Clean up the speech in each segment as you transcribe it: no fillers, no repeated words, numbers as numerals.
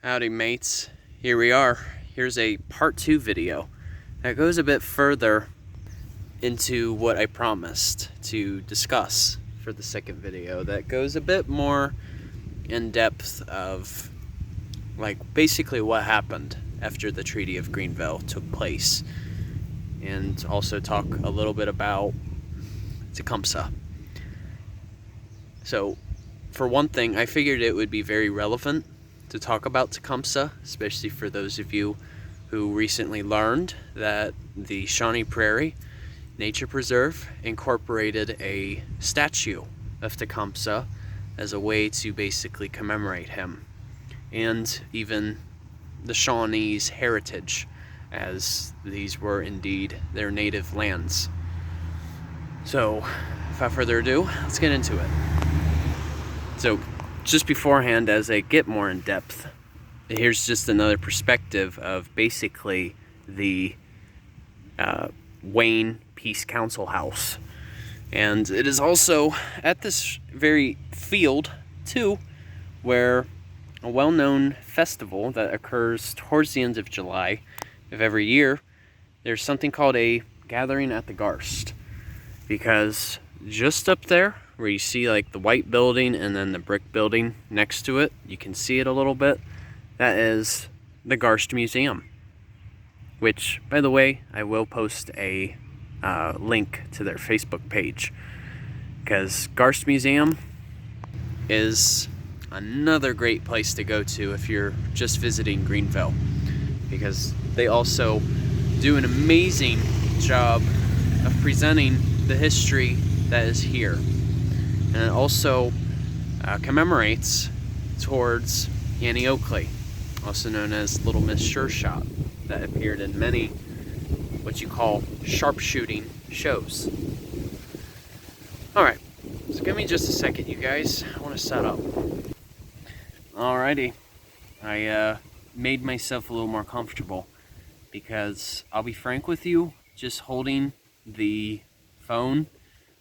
Howdy mates, here we are. Here's a part 2 video that goes a bit further into what I promised to discuss for the second video, that goes a bit more in depth of basically what happened after the Treaty of Greenville took place, and also talk a little bit about Tecumseh. So for one thing, I figured it would be very relevant to talk about Tecumseh, especially for those of you who recently learned that the Shawnee Prairie Nature Preserve incorporated a statue of Tecumseh as a way to basically commemorate him, and even the Shawnee's heritage, as these were indeed their native lands. So, without further ado, let's get into it. So, just beforehand, as I get more in depth, here's just another perspective of basically the Wayne Peace Council House. And it is also at this very field, too, where a well-known festival that occurs towards the end of July of every year, there's something called a gathering at the Garst. Because just up there, where you see the white building and then the brick building next to it, you can see it a little bit, that is the Garst Museum. Which, by the way, I will post a link to their Facebook page, because Garst Museum is another great place to go to if you're just visiting Greenville, because they also do an amazing job of presenting the history that is here. And it also commemorates towards Annie Oakley, also known as Little Miss Sure Shot, that appeared in many what you call sharpshooting shows. Alright, so give me just a second, you guys. I want to set up. Alrighty, I made myself a little more comfortable, because I'll be frank with you, just holding the phone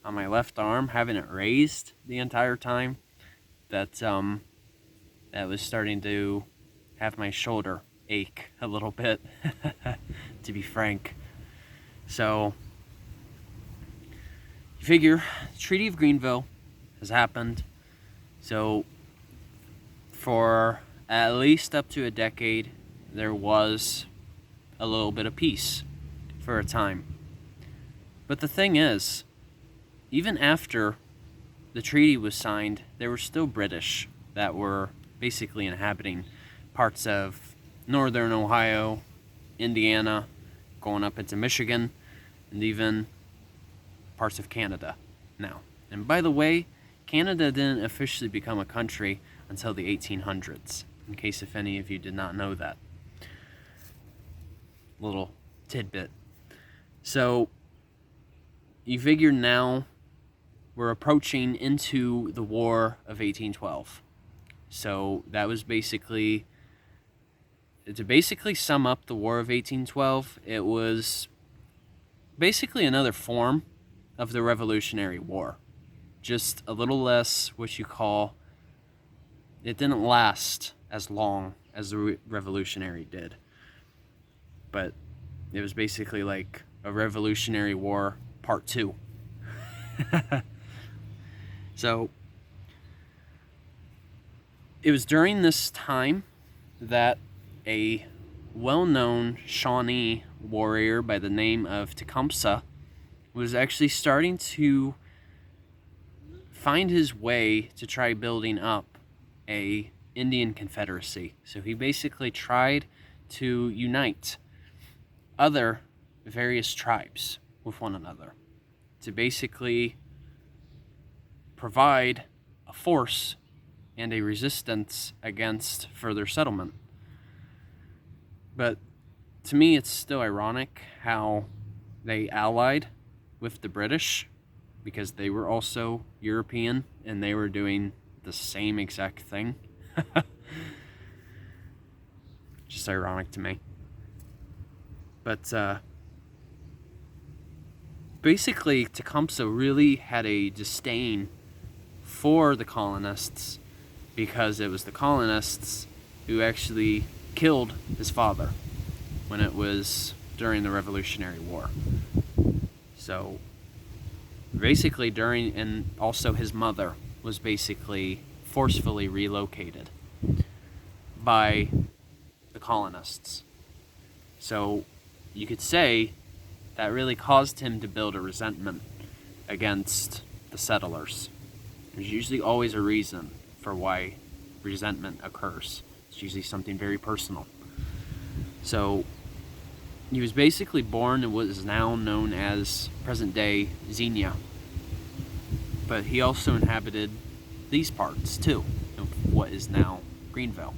on my left arm, having it raised the entire time, that was starting to have my shoulder ache a little bit, to be frank. So, you figure, the Treaty of Greenville has happened, so for at least up to a decade, there was a little bit of peace for a time. But the thing is, even after the treaty was signed, there were still British that were basically inhabiting parts of northern Ohio, Indiana, going up into Michigan, and even parts of Canada now. And by the way, Canada didn't officially become a country until the 1800s, in case if any of you did not know that. Little tidbit. So, you figure now we're approaching into the War of 1812. So that was basically, to basically sum up the War of 1812, it was basically another form of the Revolutionary War. Just a little less what you call, it didn't last as long as the Revolutionary did. But it was basically like a Revolutionary War Part 2. So, it was during this time that a well-known Shawnee warrior by the name of Tecumseh was actually starting to find his way to try building up a Indian Confederacy. So he basically tried to unite other various tribes with one another to basically provide a force and a resistance against further settlement. But to me, it's still ironic how they allied with the British, because they were also European and they were doing the same exact thing. Just ironic to me. But basically, Tecumseh really had a disdain for the colonists, because it was the colonists who actually killed his father when it was during the Revolutionary War. So basically and also his mother was basically forcefully relocated by the colonists. So you could say that really caused him to build a resentment against the settlers. There's usually always a reason for why resentment occurs. It's usually something very personal. So he was basically born in what is now known as present-day Xenia. But he also inhabited these parts, too, of what is now Greenville.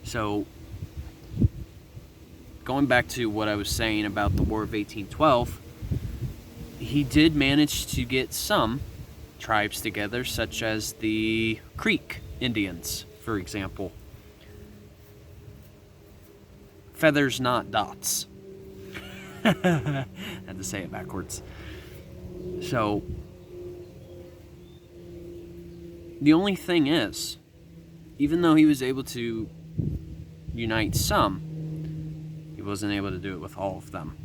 So, going back to what I was saying about the War of 1812, he did manage to get some tribes together, such as the Creek Indians, for example. Feathers, not dots. Had to say it backwards. So, the only thing is, even though he was able to unite some, he wasn't able to do it with all of them.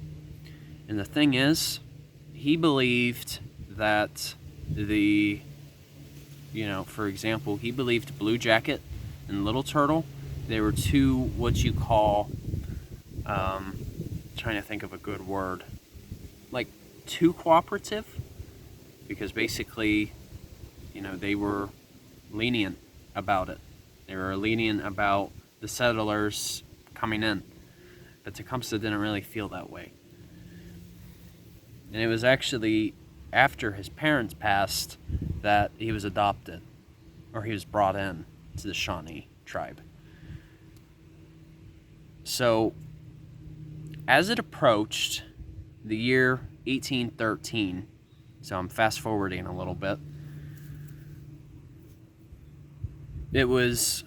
And the thing is, he believed that for example, he believed Blue Jacket and Little Turtle, they were two, what you call, trying to think of a good word, like too cooperative, because basically, they were lenient about it. They were lenient about the settlers coming in. But Tecumseh didn't really feel that way. And it was actually after his parents passed that he was adopted, or he was brought in to the Shawnee tribe. So, as it approached the year 1813, so I'm fast forwarding a little bit, it was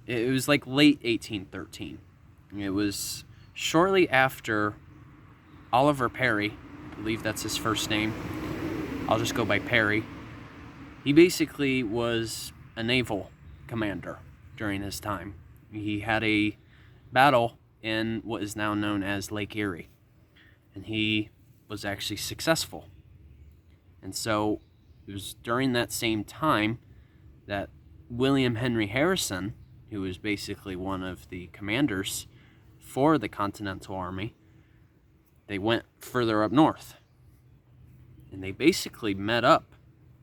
like late 1813. It was shortly after Oliver Perry, I believe that's his first name, I'll just go by Perry. He basically was a naval commander during his time. He had a battle in what is now known as Lake Erie, and he was actually successful. And so it was during that same time that William Henry Harrison, who was basically one of the commanders for the Continental Army, they went further up north. And they basically met up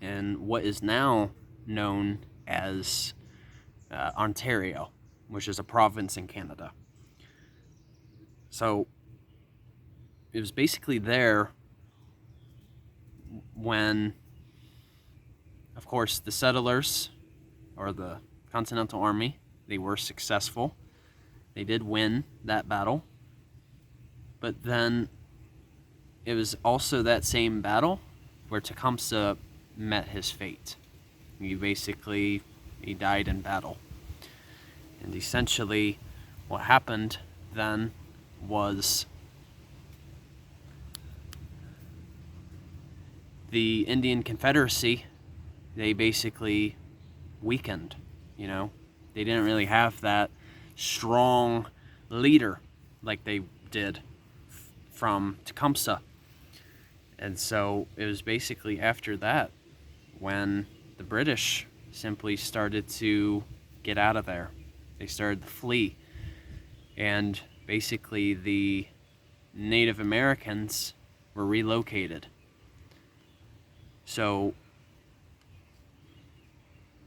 in what is now known as Ontario, which is a province in Canada. So it was basically there when, of course, the settlers, or the Continental Army, they were successful. They did win that battle. But then it was also that same battle where Tecumseh met his fate. He died in battle. And essentially what happened then was the Indian Confederacy, they basically weakened, They didn't really have that strong leader like they did from Tecumseh. And so it was basically after that when the British simply started to get out of there. They started to flee. And basically the Native Americans were relocated. So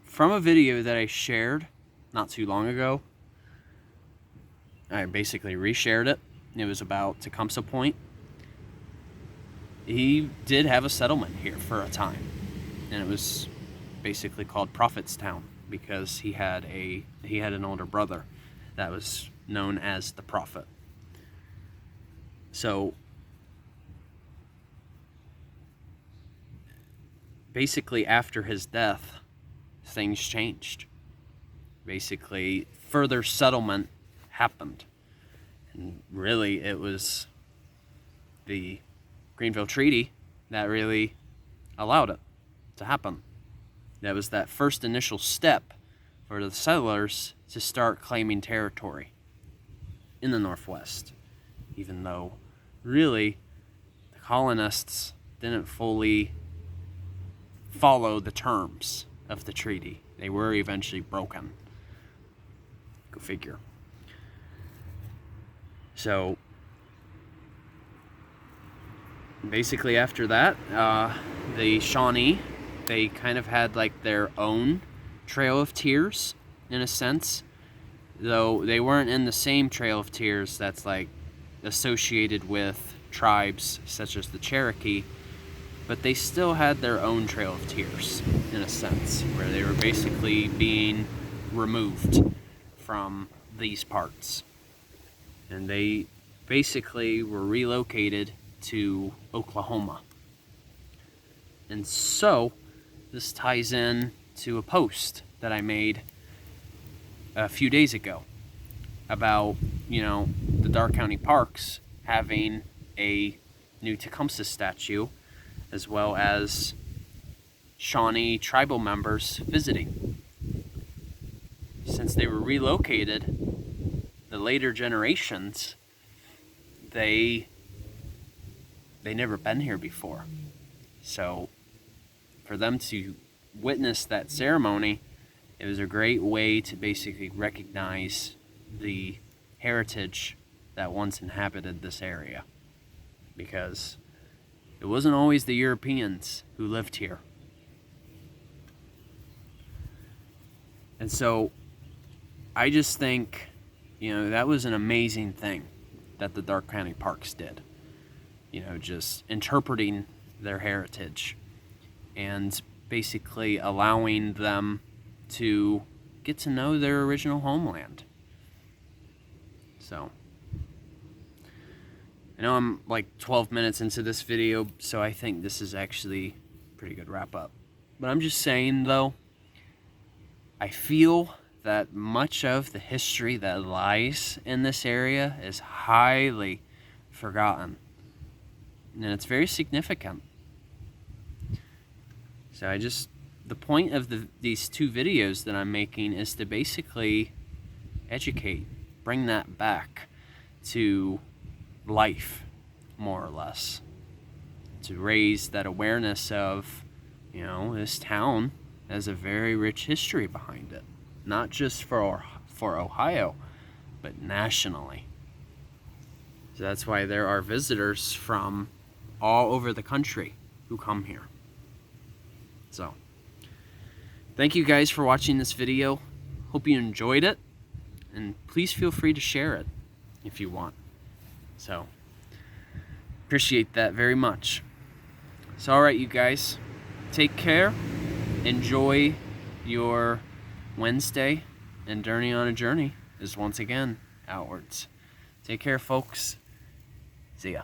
from a video that I shared not too long ago, I basically reshared it. It was about Tecumseh Point. He did have a settlement here for a time, and it was basically called Prophetstown because he had an older brother that was known as the Prophet. So basically after his death, things changed. Basically, further settlement happened. And really, it was the Greenville Treaty that really allowed it to happen. That was that first initial step for the settlers to start claiming territory in the Northwest, even though really the colonists didn't fully follow the terms of the treaty. They were eventually broken. Go figure. So basically after that, the Shawnee, they kind of had like their own Trail of Tears in a sense, though they weren't in the same Trail of Tears that's like associated with tribes such as the Cherokee, but they still had their own Trail of Tears in a sense, where they were basically being removed from these parts. And they basically were relocated to Oklahoma. And so this ties in to a post that I made a few days ago about, the Darke County Parks having a new Tecumseh statue, as well as Shawnee tribal members visiting. Since they were relocated, the later generations, they never been here before. So for them to witness that ceremony, it was a great way to basically recognize the heritage that once inhabited this area, because it wasn't always the Europeans who lived here. And so I just think, that was an amazing thing that the Darke County Parks did. Just interpreting their heritage and basically allowing them to get to know their original homeland. So I know I'm like 12 minutes into this video, so I think this is actually a pretty good wrap up. But I'm just saying though, I feel that much of the history that lies in this area is highly forgotten. And it's very significant. So the point of these two videos that I'm making is to basically educate, bring that back to life, more or less. To raise that awareness of, this town has a very rich history behind it. Not just for Ohio, but nationally. So that's why there are visitors from all over the country who come here. So, thank you guys for watching this video. Hope you enjoyed it. And please feel free to share it if you want. So, appreciate that very much. So, alright you guys, take care. Enjoy your Wednesday, and Journey on a Journey is once again outwards. Take care, folks. See ya.